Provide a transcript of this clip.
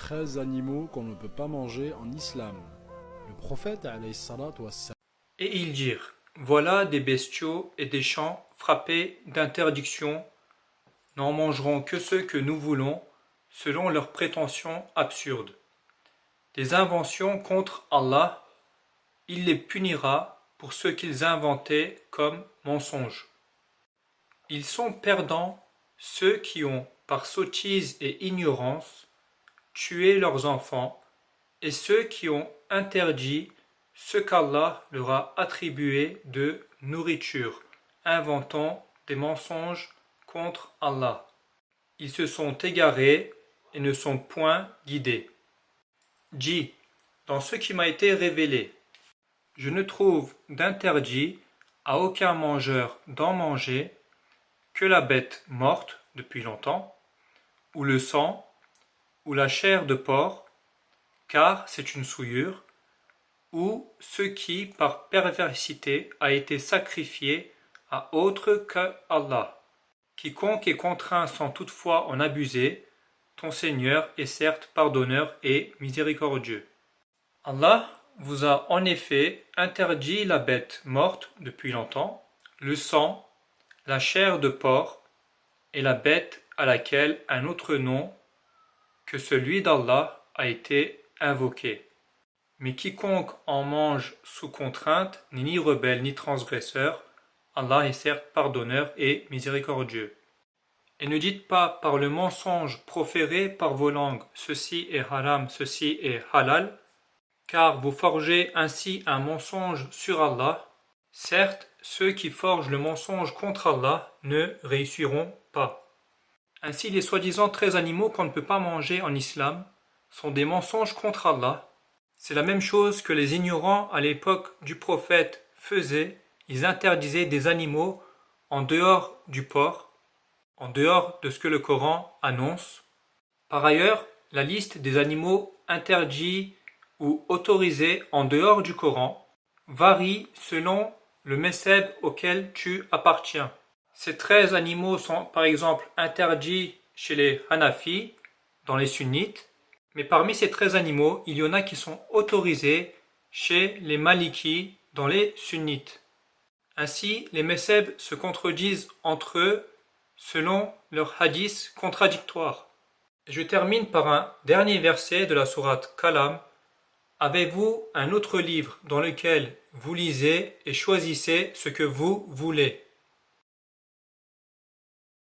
13 animaux qu'on ne peut pas manger en islam. Le prophète alayhi salatu wassalam. Et ils dirent, voilà des bestiaux et des champs frappés d'interdiction, n'en mangeront que ceux que nous voulons, selon leurs prétentions absurdes. Des inventions contre Allah, il les punira pour ce qu'ils inventaient comme mensonges. Ils sont perdants ceux qui ont, par sottise et ignorance, tué leurs enfants, et ceux qui ont interdit ce qu'Allah leur a attribué de nourriture, inventant des mensonges contre Allah. Ils se sont égarés et ne sont point guidés. Dis, dans ce qui m'a été révélé, je ne trouve d'interdit à aucun mangeur d'en manger que la bête morte depuis longtemps, ou le sang, ou la chair de porc, car c'est une souillure, ou ce qui, par perversité, a été sacrifié à autre que Allah. Quiconque est contraint sans toutefois en abuser, ton Seigneur est certes pardonneur et miséricordieux. Allah vous a en effet interdit la bête morte depuis longtemps, le sang, la chair de porc et la bête à laquelle un autre nom que celui d'Allah a été invoqué. Mais quiconque en mange sous contrainte n'est ni rebelle ni transgresseur, Allah est certes pardonneur et miséricordieux. Et ne dites pas par le mensonge proféré par vos langues, ceci est haram, ceci est halal, car vous forgez ainsi un mensonge sur Allah. Certes, ceux qui forgent le mensonge contre Allah ne réussiront pas. Ainsi, les soi-disant 13 animaux qu'on ne peut pas manger en islam sont des mensonges contre Allah. C'est la même chose que les ignorants à l'époque du prophète faisaient. Ils interdisaient des animaux en dehors du porc, en dehors de ce que le Coran annonce. Par ailleurs, la liste des animaux interdits ou autorisés en dehors du Coran varie selon le mezheb auquel tu appartiens. Ces 13 animaux sont par exemple interdits chez les Hanafis, dans les sunnites, mais parmi ces 13 animaux, il y en a qui sont autorisés chez les Malikis, dans les sunnites. Ainsi, les mezhebs se contredisent entre eux selon leurs hadiths contradictoires. Je termine par un dernier verset de la sourate Kalam. Avez-vous un autre livre dans lequel vous lisez et choisissez ce que vous voulez?